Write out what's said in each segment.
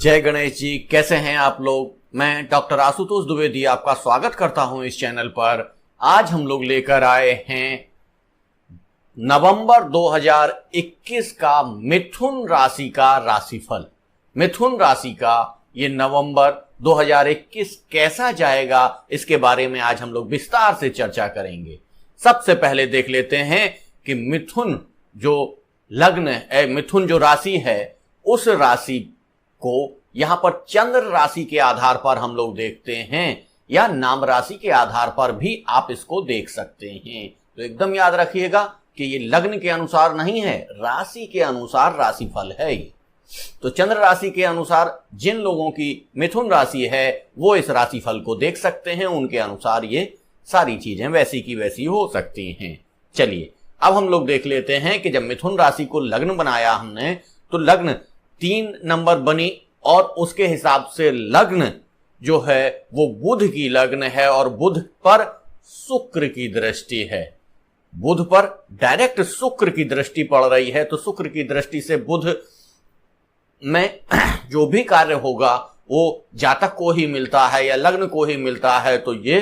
जय गणेश जी। कैसे हैं आप लोग। मैं डॉक्टर आशुतोष द्विवेदी आपका स्वागत करता हूं इस चैनल पर। आज हम लोग लेकर आए हैं नवंबर 2021 का मिथुन राशि का राशिफल। मिथुन राशि का ये नवंबर 2021 कैसा जाएगा, इसके बारे में आज हम लोग विस्तार से चर्चा करेंगे। सबसे पहले देख लेते हैं कि मिथुन जो लग्न है, मिथुन जो राशि है, उस राशि को यहां पर चंद्र राशि के आधार पर हम लोग देखते हैं या नाम राशि के आधार पर भी आप इसको देख सकते हैं। तो एकदम याद रखिएगा कि ये लग्न के अनुसार नहीं है, राशि के अनुसार राशिफल है ये। तो चंद्र राशि के अनुसार जिन लोगों की मिथुन राशि है वो इस राशिफल को देख सकते हैं, उनके अनुसार ये सारी चीजें वैसी की वैसी हो सकती हैं। चलिए अब हम लोग देख लेते हैं कि जब मिथुन राशि को लग्न बनाया हमने, तो लग्न 3 नंबर बनी और उसके हिसाब से लग्न जो है वो बुध की लग्न है और बुध पर शुक्र की दृष्टि है। बुध पर डायरेक्ट शुक्र की दृष्टि पड़ रही है, तो शुक्र की दृष्टि से बुध में जो भी कार्य होगा वो जातक को ही मिलता है या लग्न को ही मिलता है। तो ये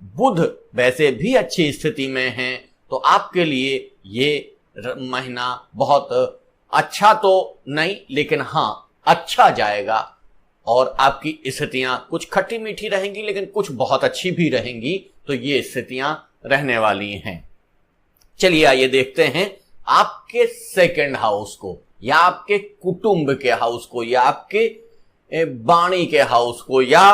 बुध वैसे भी अच्छी स्थिति में है, तो आपके लिए ये महीना बहुत अच्छा तो नहीं, लेकिन हाँ अच्छा जाएगा और आपकी स्थितियां कुछ खट्टी मीठी रहेंगी, लेकिन कुछ बहुत अच्छी भी रहेंगी। तो ये स्थितियां रहने वाली हैं। चलिए आइए देखते हैं आपके सेकंड हाउस को या आपके कुटुंब के हाउस को या आपके वाणी के हाउस को या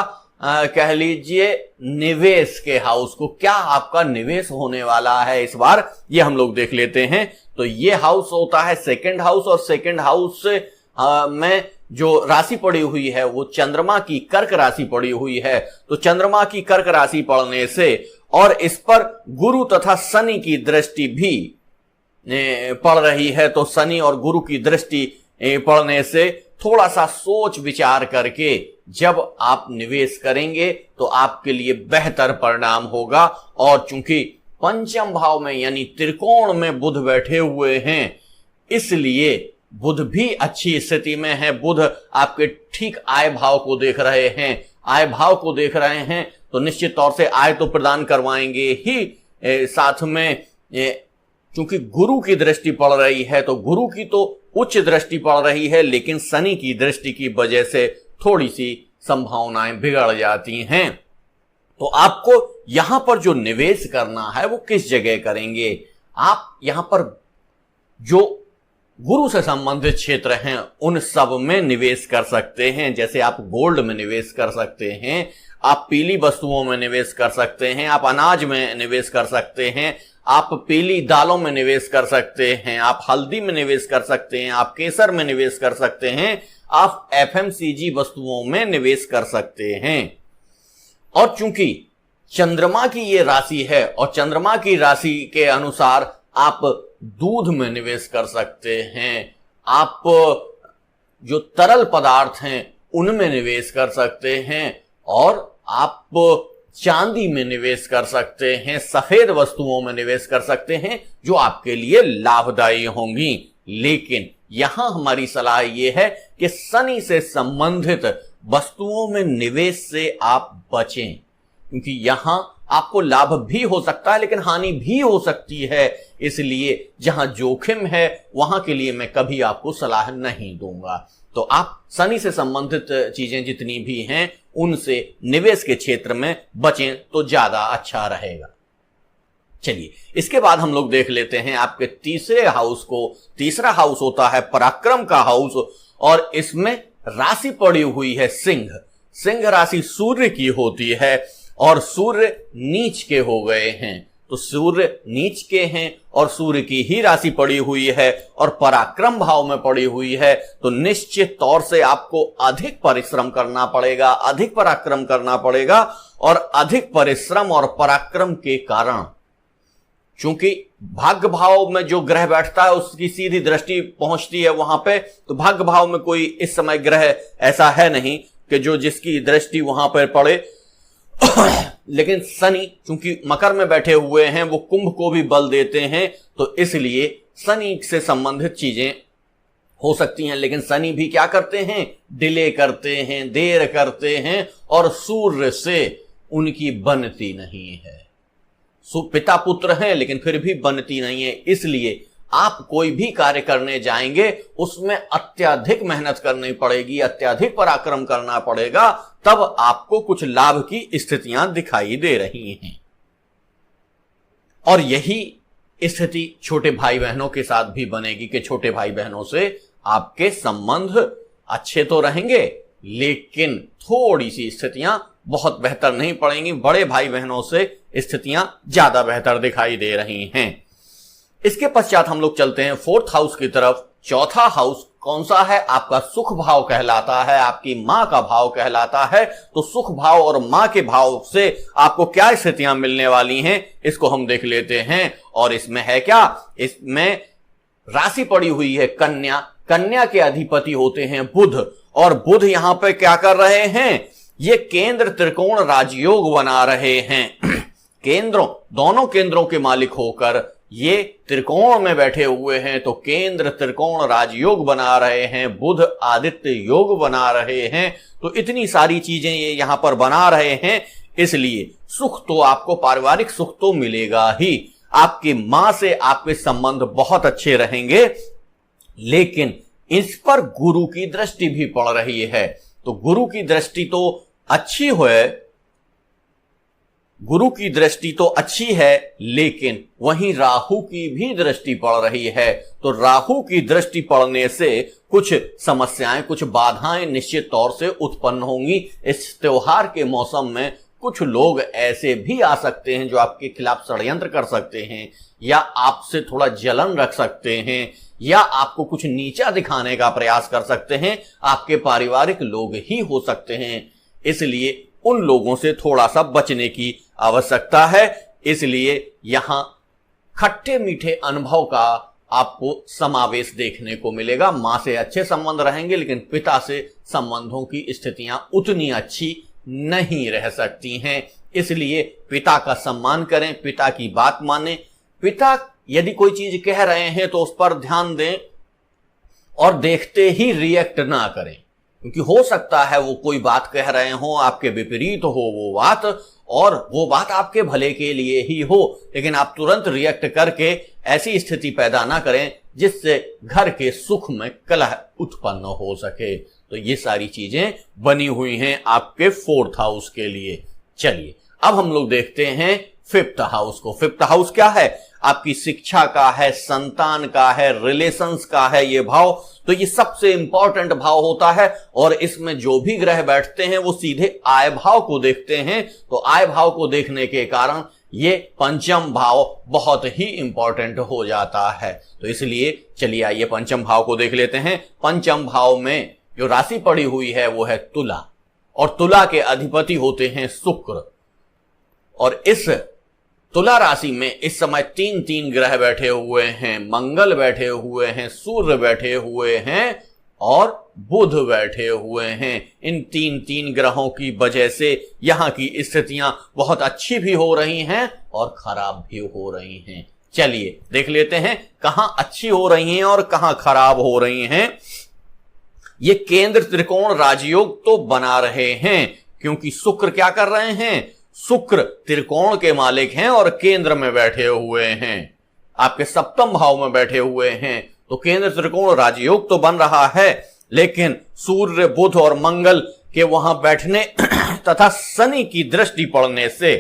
कह लीजिए निवेश के हाउस को। क्या आपका निवेश होने वाला है इस बार, ये हम लोग देख लेते हैं। तो ये हाउस होता है सेकंड हाउस, और सेकंड हाउस में जो राशि पड़ी हुई है वो चंद्रमा की कर्क राशि पड़ी हुई है। तो चंद्रमा की कर्क राशि पड़ने से और इस पर गुरु तथा शनि की दृष्टि भी पड़ रही है, तो शनि और गुरु की दृष्टि पड़ने से थोड़ा सा सोच विचार करके जब आप निवेश करेंगे तो आपके लिए बेहतर परिणाम होगा। और चूंकि पंचम भाव में यानी त्रिकोण में बुध बैठे हुए हैं, इसलिए बुध भी अच्छी स्थिति में है। बुध आपके ठीक आय भाव को देख रहे हैं, आय भाव को देख रहे हैं, तो निश्चित तौर से आय तो प्रदान करवाएंगे ही। साथ में क्योंकि गुरु की दृष्टि पड़ रही है, तो गुरु की तो उच्च दृष्टि पड़ रही है, लेकिन शनि की दृष्टि की वजह से थोड़ी सी संभावनाएं बिगड़ जाती हैं। तो आपको यहां पर जो निवेश करना है वो किस जगह करेंगे। आप यहां पर जो गुरु से संबंधित क्षेत्र हैं उन सब में निवेश कर सकते हैं। जैसे आप गोल्ड में निवेश कर सकते हैं, आप पीली वस्तुओं में निवेश कर सकते हैं, आप अनाज में निवेश कर सकते हैं, आप पीली दालों में निवेश कर सकते हैं, आप हल्दी में निवेश कर सकते हैं, आप केसर में निवेश कर सकते हैं, आप एफएमसीजी वस्तुओं में निवेश कर सकते हैं। और चूंकि चंद्रमा की ये राशि है और चंद्रमा की राशि के अनुसार आप दूध में निवेश कर सकते हैं, आप जो तरल पदार्थ हैं उनमें निवेश कर सकते हैं, और आप चांदी में निवेश कर सकते हैं, सफेद वस्तुओं में निवेश कर सकते हैं जो आपके लिए लाभदायी होंगी। लेकिन यहां हमारी सलाह यह है कि शनि से संबंधित वस्तुओं में निवेश से आप बचें, क्योंकि यहां आपको लाभ भी हो सकता है लेकिन हानि भी हो सकती है। इसलिए जहां जोखिम है वहां के लिए मैं कभी आपको सलाह नहीं दूंगा। तो आप शनि से संबंधित चीजें जितनी भी हैं उनसे निवेश के क्षेत्र में बचें तो ज्यादा अच्छा रहेगा। चलिए इसके बाद हम लोग देख लेते हैं आपके तीसरे हाउस को। तीसरा हाउस होता है पराक्रम का हाउस, और इसमें राशि पड़ी हुई है सिंह। सिंह राशि सूर्य की होती है और सूर्य नीच के हो गए हैं। तो सूर्य नीच के हैं और सूर्य की ही राशि पड़ी हुई है और पराक्रम भाव में पड़ी हुई है, तो निश्चित तौर से आपको अधिक परिश्रम करना पड़ेगा, अधिक पराक्रम करना पड़ेगा। और अधिक परिश्रम और पराक्रम के कारण, चूंकि भाग्य भाव में जो ग्रह बैठता है उसकी सीधी दृष्टि पहुंचती है वहां पे, तो भाग्य भाव में कोई इस समय ग्रह ऐसा है नहीं कि जो जिसकी दृष्टि वहां पर पड़े। लेकिन शनि चूंकि मकर में बैठे हुए हैं, वो कुंभ को भी बल देते हैं, तो इसलिए शनि से संबंधित चीजें हो सकती हैं, लेकिन शनि भी क्या करते हैं, डिले करते हैं, देर करते हैं और सूर्य से उनकी बनती नहीं है। पिता पुत्र हैं लेकिन फिर भी बनती नहीं है। इसलिए आप कोई भी कार्य करने जाएंगे उसमें अत्यधिक मेहनत करनी पड़ेगी, अत्यधिक पराक्रम करना पड़ेगा, तब आपको कुछ लाभ की स्थितियां दिखाई दे रही हैं। और यही स्थिति छोटे भाई बहनों के साथ भी बनेगी कि छोटे भाई बहनों से आपके संबंध अच्छे तो रहेंगे लेकिन थोड़ी सी स्थितियां बहुत बेहतर नहीं पड़ेंगी। बड़े भाई बहनों से स्थितियां ज्यादा बेहतर दिखाई दे रही हैं। इसके पश्चात हम लोग चलते हैं फोर्थ हाउस की तरफ। चौथा हाउस कौन सा है? आपका सुख भाव कहलाता है, आपकी मां का भाव कहलाता है। तो सुख भाव और मां के भाव से आपको क्या स्थितियां मिलने वाली हैं, इसको हम देख लेते हैं। और इसमें है क्या, इसमें राशि पड़ी हुई है कन्या। कन्या के अधिपति होते हैं बुध, और बुध यहां पे क्या कर रहे हैं, ये केंद्र त्रिकोण राजयोग बना रहे हैं। दोनों केंद्रों के मालिक होकर ये त्रिकोण में बैठे हुए हैं, तो केंद्र त्रिकोण राजयोग बना रहे हैं, बुध आदित्य योग बना रहे हैं। तो इतनी सारी चीजें ये यहां पर बना रहे हैं, इसलिए सुख तो आपको, पारिवारिक सुख तो मिलेगा ही। आपकी मां से आपके संबंध बहुत अच्छे रहेंगे, लेकिन इस पर गुरु की दृष्टि भी पड़ रही है। तो गुरु की दृष्टि तो अच्छी है, गुरु की दृष्टि तो अच्छी है, लेकिन वहीं राहु की भी दृष्टि पड़ रही है। तो राहु की दृष्टि पड़ने से कुछ समस्याएं, कुछ बाधाएं निश्चित तौर से उत्पन्न होंगी। इस त्योहार के मौसम में कुछ लोग ऐसे भी आ सकते हैं जो आपके खिलाफ षड्यंत्र कर सकते हैं, या आपसे थोड़ा जलन रख सकते हैं, या आपको कुछ नीचा दिखाने का प्रयास कर सकते हैं। आपके पारिवारिक लोग ही हो सकते हैं, इसलिए उन लोगों से थोड़ा सा बचने की आवश्यकता है। इसलिए यहां खट्टे मीठे अनुभव का आपको समावेश देखने को मिलेगा। मां से अच्छे संबंध रहेंगे, लेकिन पिता से संबंधों की स्थितियां उतनी अच्छी नहीं रह सकती हैं। इसलिए पिता का सम्मान करें, पिता की बात मानें। पिता यदि कोई चीज कह रहे हैं तो उस पर ध्यान दें और देखते ही रिएक्ट ना करें, क्योंकि हो सकता है वो कोई बात कह रहे हो, आपके विपरीत हो वो बात, और वो बात आपके भले के लिए ही हो, लेकिन आप तुरंत रिएक्ट करके ऐसी स्थिति पैदा ना करें जिससे घर के सुख में कलह उत्पन्न हो सके। तो ये सारी चीजें बनी हुई हैं आपके फोर्थ हाउस के लिए। चलिए अब हम लोग देखते हैं फिफ्थ हाउस को। फिफ्थ हाउस क्या है? आपकी शिक्षा का है, संतान का है, रिलेशंस का है ये भाव। तो ये सबसे इंपॉर्टेंट भाव होता है, और इसमें जो भी ग्रह बैठते हैं वो सीधे आय भाव को देखते हैं। तो आय भाव को देखने के कारण ये पंचम भाव बहुत ही इंपॉर्टेंट हो जाता है। तो इसलिए चलिए आइए पंचम भाव को देख लेते हैं। पंचम भाव में जो राशि पड़ी हुई है वो है तुला, और तुला के अधिपति होते हैं शुक्र। और इस तुला राशि में इस समय तीन ग्रह बैठे हुए हैं। मंगल बैठे हुए हैं, सूर्य बैठे हुए हैं और बुध बैठे हुए हैं। इन तीन ग्रहों की वजह से यहां की स्थितियां बहुत अच्छी भी हो रही हैं और खराब भी हो रही हैं। चलिए देख लेते हैं कहां अच्छी हो रही हैं और कहां खराब हो रही हैं। ये केंद्र त्रिकोण राजयोग तो बना रहे हैं, क्योंकि शुक्र क्या कर रहे हैं, शुक्र त्रिकोण के मालिक हैं और केंद्र में बैठे हुए हैं, आपके सप्तम भाव में बैठे हुए हैं। तो केंद्र त्रिकोण राजयोग तो बन रहा है, लेकिन सूर्य, बुध और मंगल के वहां बैठने तथा शनि की दृष्टि पड़ने से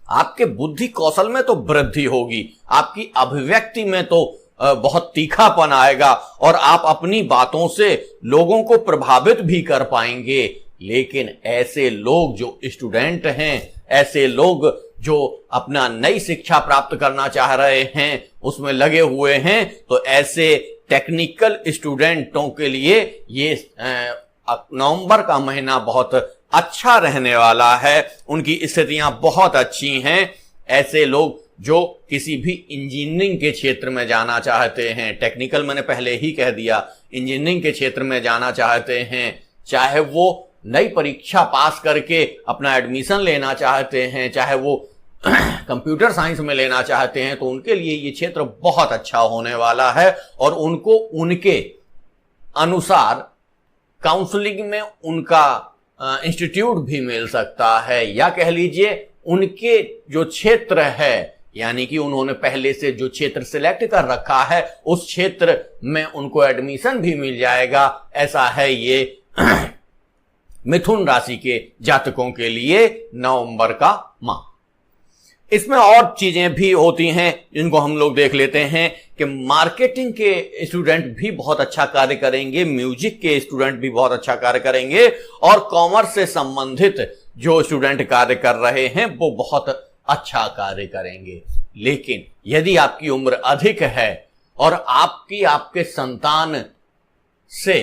आपके बुद्धि कौशल में तो वृद्धि होगी, आपकी अभिव्यक्ति में तो बहुत तीखापन आएगा, और आप अपनी बातों से लोगों को प्रभावित भी कर पाएंगे। लेकिन ऐसे लोग जो स्टूडेंट हैं, ऐसे लोग जो अपना नई शिक्षा प्राप्त करना चाह रहे हैं, उसमें लगे हुए हैं, तो ऐसे टेक्निकल स्टूडेंटों के लिए ये नवंबर का महीना बहुत अच्छा रहने वाला है। उनकी स्थितियां बहुत अच्छी हैं। ऐसे लोग जो किसी भी इंजीनियरिंग के क्षेत्र में जाना चाहते हैं, टेक्निकल मैंने पहले ही कह दिया, इंजीनियरिंग के क्षेत्र में जाना चाहते हैं, चाहे वो नई परीक्षा पास करके अपना एडमिशन लेना चाहते हैं, चाहे वो कंप्यूटर साइंस में लेना चाहते हैं तो उनके लिए ये क्षेत्र बहुत अच्छा होने वाला है और उनको उनके अनुसार काउंसलिंग में उनका इंस्टीट्यूट भी मिल सकता है, या कह लीजिए उनके जो क्षेत्र है, यानी कि उन्होंने पहले से जो क्षेत्र सिलेक्ट कर रखा है उस क्षेत्र में उनको एडमिशन भी मिल जाएगा। ऐसा है ये मिथुन राशि के जातकों के लिए नवंबर का माह। इसमें और चीजें भी होती हैं जिनको हम लोग देख लेते हैं कि मार्केटिंग के स्टूडेंट भी बहुत अच्छा कार्य करेंगे, म्यूजिक के स्टूडेंट भी बहुत अच्छा कार्य करेंगे और कॉमर्स से संबंधित जो स्टूडेंट कार्य कर रहे हैं वो बहुत अच्छा कार्य करेंगे। लेकिन यदि आपकी उम्र अधिक है और आपके संतान से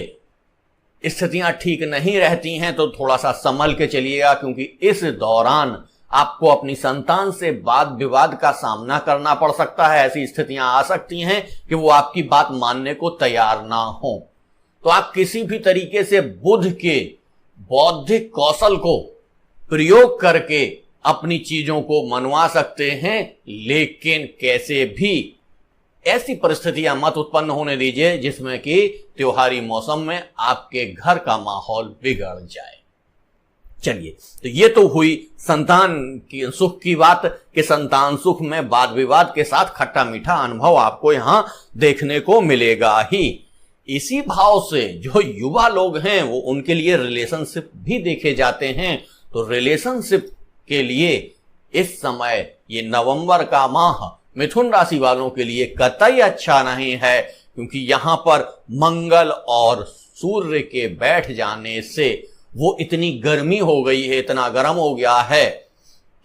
स्थितियां ठीक नहीं रहती हैं तो थोड़ा सा संभल के चलिएगा, क्योंकि इस दौरान आपको अपनी संतान से वाद विवाद का सामना करना पड़ सकता है। ऐसी स्थितियां आ सकती हैं कि वो आपकी बात मानने को तैयार ना हो। तो आप किसी भी तरीके से बुध के बौद्धिक कौशल को प्रयोग करके अपनी चीजों को मनवा सकते हैं, लेकिन कैसे भी ऐसी परिस्थितियां मत उत्पन्न होने दीजिए जिसमें कि त्योहारी मौसम में आपके घर का माहौल बिगड़ जाए। चलिए, तो ये तो हुई संतान की सुख की बात कि संतान सुख में वाद विवाद के साथ खट्टा मीठा अनुभव आपको यहां देखने को मिलेगा ही। इसी भाव से जो युवा लोग हैं वो उनके लिए रिलेशनशिप भी देखे जाते हैं। तो रिलेशनशिप के लिए इस समय ये नवंबर का माह मिथुन राशि वालों के लिए कतई अच्छा नहीं है, क्योंकि यहां पर मंगल और सूर्य के बैठ जाने से वो इतनी गर्मी हो गई है, इतना गर्म हो गया है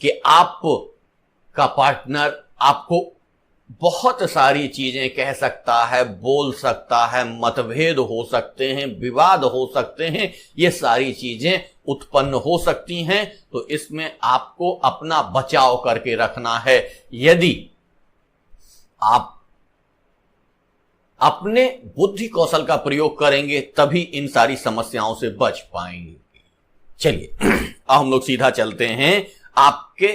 कि आपका पार्टनर आपको बहुत सारी चीजें कह सकता है, बोल सकता है, मतभेद हो सकते हैं, विवाद हो सकते हैं, ये सारी चीजें उत्पन्न हो सकती हैं। तो इसमें आपको अपना बचाव करके रखना है। यदि आप अपने बुद्धि कौशल का प्रयोग करेंगे तभी इन सारी समस्याओं से बच पाएंगे। चलिए, अब हम लोग सीधा चलते हैं आपके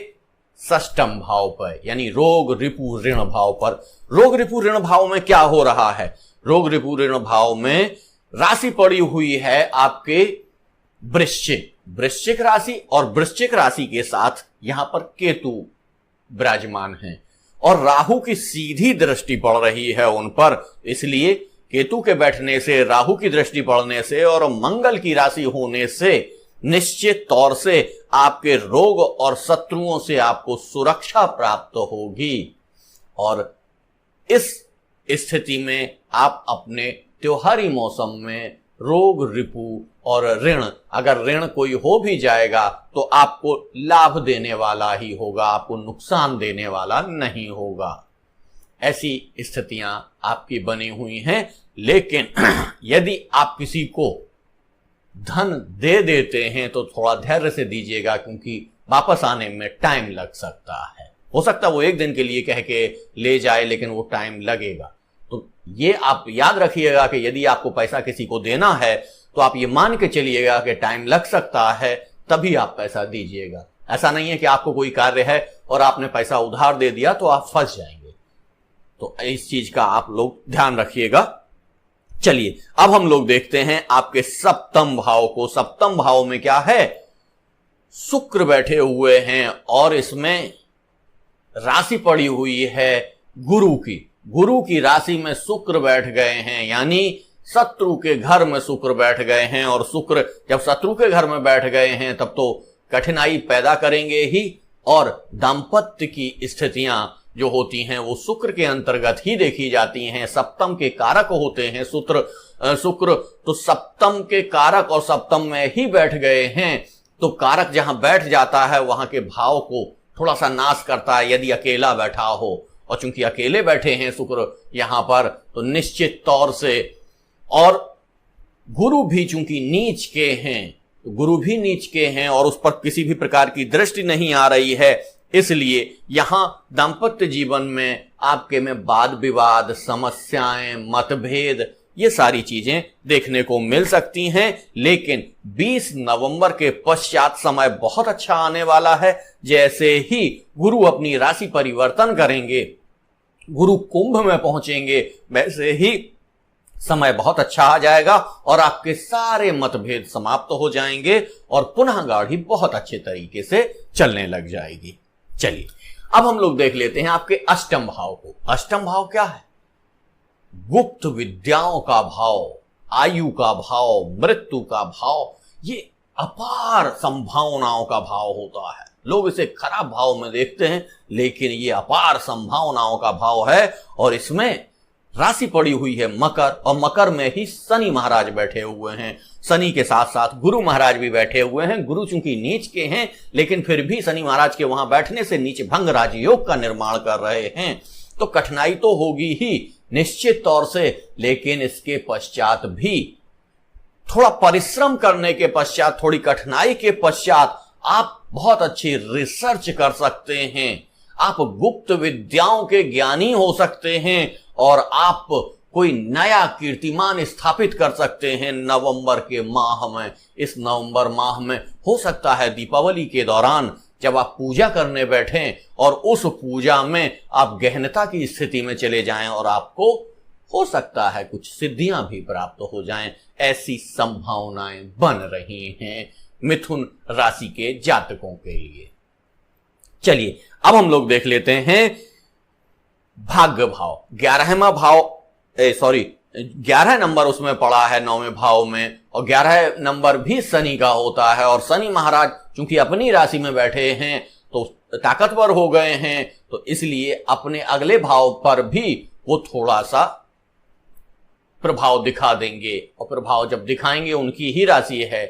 षष्ठम भाव पर, यानी रोग रिपु ऋण भाव पर। रोग रिपु ऋण भाव में क्या हो रहा है? रोग रिपु ऋण भाव में राशि पड़ी हुई है आपके वृश्चिक राशि, और वृश्चिक राशि के साथ यहां पर केतु विराजमान है और राहु की सीधी दृष्टि पड़ रही है उन पर। इसलिए केतु के बैठने से, राहु की दृष्टि पड़ने से और मंगल की राशि होने से निश्चित तौर से आपके रोग और शत्रुओं से आपको सुरक्षा प्राप्त होगी। और इस स्थिति में आप अपने त्योहारी मौसम में रोग रिपु और ऋण, अगर ऋण कोई हो भी जाएगा तो आपको लाभ देने वाला ही होगा, आपको नुकसान देने वाला नहीं होगा। ऐसी स्थितियां आपकी बनी हुई हैं। लेकिन यदि आप किसी को धन दे देते हैं तो थोड़ा धैर्य से दीजिएगा, क्योंकि वापस आने में टाइम लग सकता है। हो सकता है वो एक दिन के लिए कह के ले जाए, लेकिन वो टाइम लगेगा। तो ये आप याद रखिएगा कि यदि आपको पैसा किसी को देना है तो आप ये मान के चलिएगा कि टाइम लग सकता है, तभी आप पैसा दीजिएगा। ऐसा नहीं है कि आपको कोई कार्य है और आपने पैसा उधार दे दिया तो आप फंस जाएंगे। तो इस चीज का आप लोग ध्यान रखिएगा। चलिए, अब हम लोग देखते हैं आपके सप्तम भाव को। सप्तम भाव में क्या है? शुक्र बैठे हुए हैं और इसमें राशि पड़ी हुई है गुरु की। गुरु की राशि में शुक्र बैठ गए हैं, यानी शत्रु के घर में शुक्र बैठ गए हैं। और शुक्र जब शत्रु के घर में बैठ गए हैं तब तो कठिनाई पैदा करेंगे ही, और दाम्पत्य की स्थितियां जो होती हैं वो शुक्र के अंतर्गत ही देखी जाती हैं। सप्तम के कारक होते हैं शुक्र, तो सप्तम के कारक और सप्तम में ही बैठ गए हैं। तो कारक जहां बैठ जाता है वहां के भाव को थोड़ा सा नाश करता है यदि अकेला बैठा हो। और चूंकि अकेले बैठे हैं शुक्र यहां पर, तो निश्चित तौर से, और गुरु भी चूंकि नीच के हैं, तो गुरु भी नीच के हैं और उस पर किसी भी प्रकार की दृष्टि नहीं आ रही है, इसलिए यहां दाम्पत्य जीवन में आपके में वाद विवाद, समस्याएं, मतभेद ये सारी चीजें देखने को मिल सकती हैं। लेकिन 20 नवंबर के पश्चात समय बहुत अच्छा आने वाला है। जैसे ही गुरु अपनी राशि परिवर्तन करेंगे, गुरु कुंभ में पहुंचेंगे, वैसे ही समय बहुत अच्छा आ जाएगा और आपके सारे मतभेद समाप्त हो जाएंगे और पुनः गाड़ी बहुत अच्छे तरीके से चलने लग जाएगी। चलिए अब हम लोग देख लेते हैं आपके अष्टम भाव को। अष्टम भाव क्या है? गुप्त विद्याओं का भाव, आयु का भाव, मृत्यु का भाव, ये अपार संभावनाओं का भाव होता है। लोग इसे खराब भाव में देखते हैं, लेकिन ये अपार संभावनाओं का भाव है और इसमें राशि पड़ी हुई है मकर, और मकर में ही शनि महाराज बैठे हुए हैं। शनि के साथ साथ गुरु महाराज भी बैठे हुए हैं। गुरु चूंकि नीच के हैं, लेकिन फिर भी शनि महाराज के वहां बैठने से नीच भंग राजयोग का निर्माण कर रहे हैं। तो कठिनाई तो होगी ही निश्चित तौर से, लेकिन इसके पश्चात भी थोड़ा परिश्रम करने के पश्चात, थोड़ी कठिनाई के पश्चात आप बहुत अच्छी रिसर्च कर सकते हैं। आप गुप्त विद्याओं के ज्ञानी हो सकते हैं और आप कोई नया कीर्तिमान स्थापित कर सकते हैं नवंबर के माह में। इस नवंबर माह में हो सकता है दीपावली के दौरान जब आप पूजा करने बैठें और उस पूजा में आप गहनता की स्थिति में चले जाएं और आपको हो सकता है कुछ सिद्धियां भी प्राप्त हो जाएं। ऐसी संभावनाएं बन रही हैं मिथुन राशि के जातकों के लिए। चलिए अब हम लोग देख लेते हैं भाग्य भाव। 11 नंबर उसमें पड़ा है 9वें भाव में, और 11 नंबर भी शनि का होता है। और शनि महाराज चूंकि अपनी राशि में बैठे हैं तो ताकतवर हो गए हैं, तो इसलिए अपने अगले भाव पर भी वो थोड़ा सा प्रभाव दिखा देंगे। और प्रभाव जब दिखाएंगे, उनकी ही राशि है,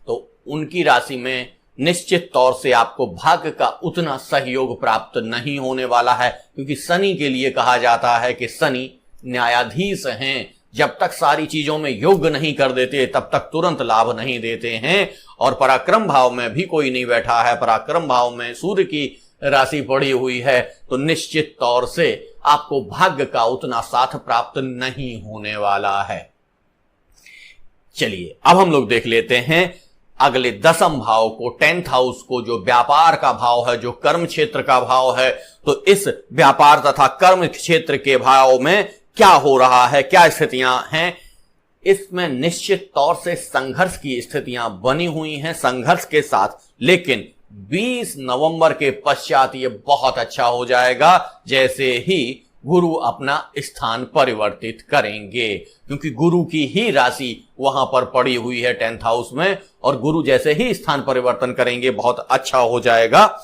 तो उनकी राशि में निश्चित तौर से आपको भाग्य का उतना सहयोग प्राप्त नहीं होने वाला है, क्योंकि शनि के लिए कहा जाता है कि शनि न्यायाधीश हैं। जब तक सारी चीजों में योग्य नहीं कर देते तब तक तुरंत लाभ नहीं देते हैं। और पराक्रम भाव में भी कोई नहीं बैठा है, पराक्रम भाव में सूर्य की राशि पड़ी हुई है, तो निश्चित तौर से आपको भाग्य का उतना साथ प्राप्त नहीं होने वाला है। चलिए अब हम लोग देख लेते हैं अगले 10th भाव को, 10th हाउस को, जो व्यापार का भाव है, जो कर्म क्षेत्र का भाव है। तो इस व्यापार तथा कर्म क्षेत्र के भाव में क्या हो रहा है, क्या स्थितियां हैं? इसमें निश्चित तौर से संघर्ष की स्थितियां बनी हुई हैं, संघर्ष के साथ। लेकिन 20 नवंबर के पश्चात ये बहुत अच्छा हो जाएगा, जैसे ही गुरु अपना स्थान परिवर्तित करेंगे, क्योंकि गुरु की ही राशि वहां पर पड़ी हुई है 10th हाउस में, और गुरु जैसे ही स्थान परिवर्तन करेंगे बहुत अच्छा हो जाएगा।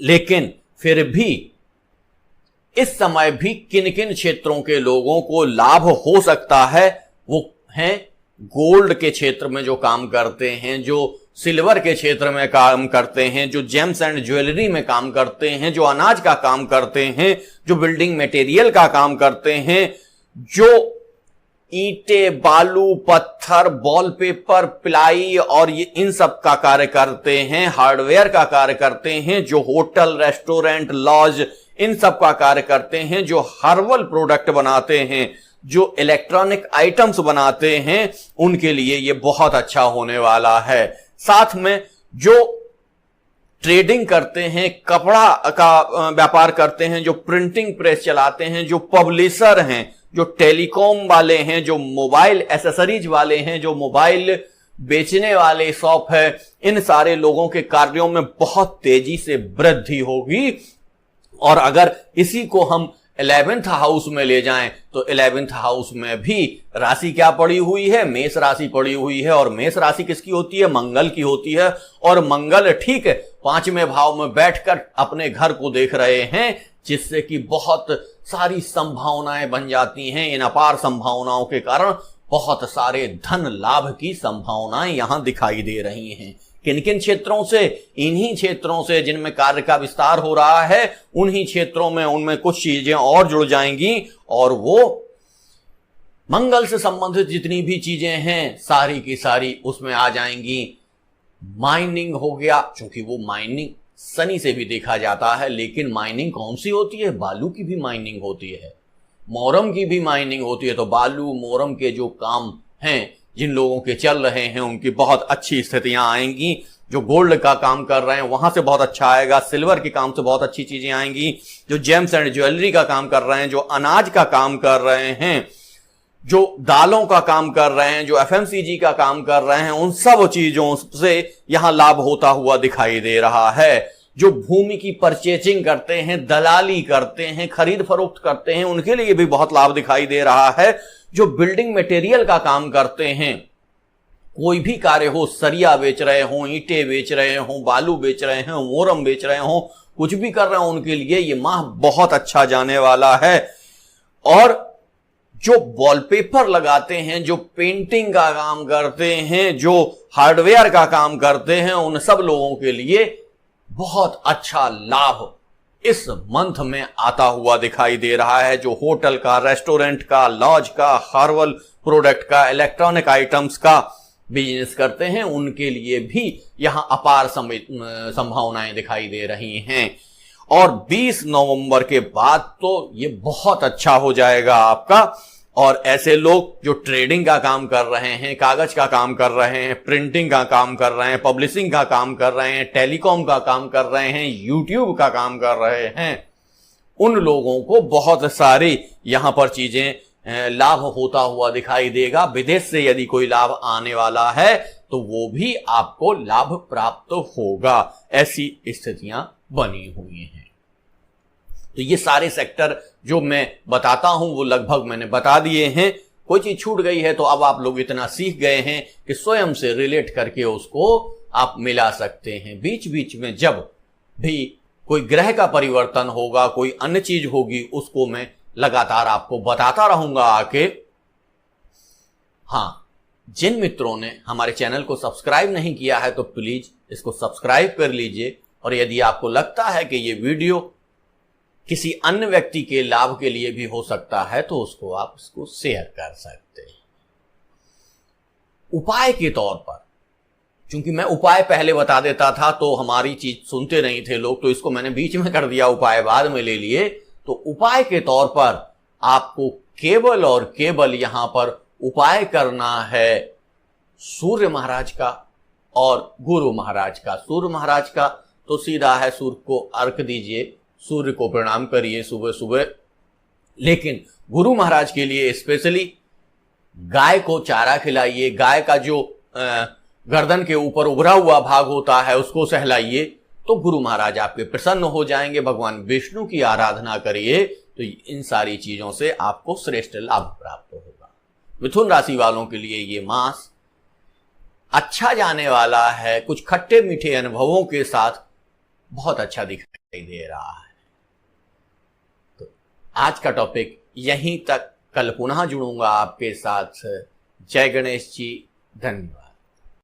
लेकिन फिर भी इस समय भी किन किन क्षेत्रों के लोगों को लाभ हो सकता है, वो हैं गोल्ड के क्षेत्र में जो काम करते हैं, जो सिल्वर के क्षेत्र में काम करते हैं, जो जेम्स एंड ज्वेलरी में काम करते हैं, जो अनाज का काम करते हैं, जो बिल्डिंग मटेरियल का काम करते हैं, जो ईंटे, बालू, पत्थर, वॉलपेपर, प्लाई और ये इन सब का कार्य करते हैं, हार्डवेयर का कार्य करते हैं, जो होटल, रेस्टोरेंट, लॉज इन सब का कार्य करते हैं, जो हर्बल प्रोडक्ट बनाते हैं, जो इलेक्ट्रॉनिक आइटम्स बनाते हैं, उनके लिए ये बहुत अच्छा होने वाला है। साथ में जो ट्रेडिंग करते हैं, कपड़ा का व्यापार करते हैं, जो प्रिंटिंग प्रेस चलाते हैं, जो पब्लिशर हैं, जो टेलीकॉम वाले हैं, जो मोबाइल एसेसरीज वाले हैं, जो मोबाइल बेचने वाले शॉप है, इन सारे लोगों के कार्यों में बहुत तेजी से वृद्धि होगी। और अगर इसी को हम 11th हाउस में ले जाएं तो 11th हाउस में भी राशि क्या पड़ी हुई है? मेष राशि पड़ी हुई है। और मेष राशि किसकी होती है? मंगल की होती है। और मंगल ठीक है 5वें भाव में बैठकर अपने घर को देख रहे हैं, जिससे कि बहुत सारी संभावनाएं बन जाती हैं। इन अपार संभावनाओं के कारण बहुत सारे धन लाभ की संभावनाएं यहां दिखाई दे रही हैं। किन किन क्षेत्रों से? इन्हीं क्षेत्रों से जिनमें कार्य का विस्तार हो रहा है, उन्हीं क्षेत्रों में उनमें कुछ चीजें और जुड़ जाएंगी और वो मंगल से संबंधित जितनी भी चीजें हैं सारी की सारी उसमें आ जाएंगी। माइनिंग हो गया, क्योंकि वो माइनिंग शनि से भी देखा जाता है, लेकिन माइनिंग कौन सी होती है? बालू की भी माइनिंग होती है। मोरम की भी माइनिंग होती है, तो बालू मोरम के जो काम हैं जिन लोगों के चल रहे हैं उनकी बहुत अच्छी स्थितियां आएंगी। जो गोल्ड का काम कर रहे हैं वहां से बहुत अच्छा आएगा, सिल्वर के काम से बहुत अच्छी चीजें आएंगी, जो जेम्स एंड ज्वेलरी का काम कर रहे हैं, जो अनाज का काम कर रहे हैं, जो दालों का काम कर रहे हैं, जो एफएमसीजी का काम कर रहे हैं, उन सब चीजों से यहां लाभ होता हुआ दिखाई दे रहा है। जो भूमि की परचेजिंग करते हैं, दलाली करते हैं, खरीद फरोख्त करते हैं, उनके लिए भी बहुत लाभ दिखाई दे रहा है। जो बिल्डिंग मटेरियल का काम करते हैं, कोई भी कार्य हो, सरिया बेच रहे हो, ईंटें बेच रहे हो, बालू बेच रहे हो, मोरम बेच रहे हो, कुछ भी कर रहे हो, उनके लिए ये माह बहुत अच्छा जाने वाला है। और जो वॉलपेपर लगाते हैं, जो पेंटिंग का काम करते हैं, जो हार्डवेयर का काम करते हैं, उन सब लोगों के लिए बहुत अच्छा लाभ इस मंथ में आता हुआ दिखाई दे रहा है। जो होटल का, रेस्टोरेंट का, लॉज का, हर्बल प्रोडक्ट का, इलेक्ट्रॉनिक आइटम्स का बिजनेस करते हैं, उनके लिए भी यहां अपार संभावनाएं दिखाई दे रही हैं। और 20 नवंबर के बाद तो ये बहुत अच्छा हो जाएगा आपका। और ऐसे लोग जो ट्रेडिंग का काम कर रहे हैं, कागज का काम कर रहे हैं, प्रिंटिंग का काम कर रहे हैं, पब्लिशिंग का काम कर रहे हैं, टेलीकॉम का काम कर रहे हैं, यूट्यूब का काम कर रहे हैं, उन लोगों को बहुत सारी यहां पर चीजें लाभ होता हुआ दिखाई देगा। विदेश से यदि कोई लाभ आने वाला है तो वो भी आपको लाभ प्राप्त होगा। ऐसी स्थितियां बनी हुई हैं। तो ये सारे सेक्टर जो मैं बताता हूं वो लगभग मैंने बता दिए हैं। कोई चीज छूट गई है तो अब आप लोग इतना सीख गए हैं कि स्वयं से रिलेट करके उसको आप मिला सकते हैं। बीच बीच में जब भी कोई ग्रह का परिवर्तन होगा, कोई अन्य चीज होगी, उसको मैं लगातार आपको बताता रहूंगा आके। हाँ, जिन मित्रों ने हमारे चैनल को सब्सक्राइब नहीं किया है तो प्लीज इसको सब्सक्राइब कर लीजिए। और यदि आपको लगता है कि ये वीडियो किसी अन्य व्यक्ति के लाभ के लिए भी हो सकता है तो उसको आप इसको शेयर कर सकते हैं। उपाय के तौर पर, क्योंकि मैं उपाय पहले बता देता था तो हमारी चीज सुनते नहीं थे लोग, तो इसको मैंने बीच में कर दिया, उपाय बाद में ले लिए। तो उपाय के तौर पर आपको केवल और केवल यहां पर उपाय करना है सूर्य महाराज का और गुरु महाराज का। सूर्य महाराज का तो सीधा है, सूर्य को अर्घ दीजिए, सूर्य को प्रणाम करिए सुबह सुबह। लेकिन गुरु महाराज के लिए स्पेशली गाय को चारा खिलाइए। गाय का जो गर्दन के ऊपर उभरा हुआ भाग होता है उसको सहलाइए, तो गुरु महाराज आपके प्रसन्न हो जाएंगे। भगवान विष्णु की आराधना करिए तो इन सारी चीजों से आपको श्रेष्ठ लाभ प्राप्त होगा। मिथुन राशि वालों के लिए ये मास अच्छा जाने वाला है। कुछ खट्टे मीठे अनुभवों के साथ बहुत अच्छा दिखाई दे रहा है। तो आज का टॉपिक यहीं तक, कल पुनः जुड़ूंगा आपके साथ। जय गणेश जी, धन्यवाद।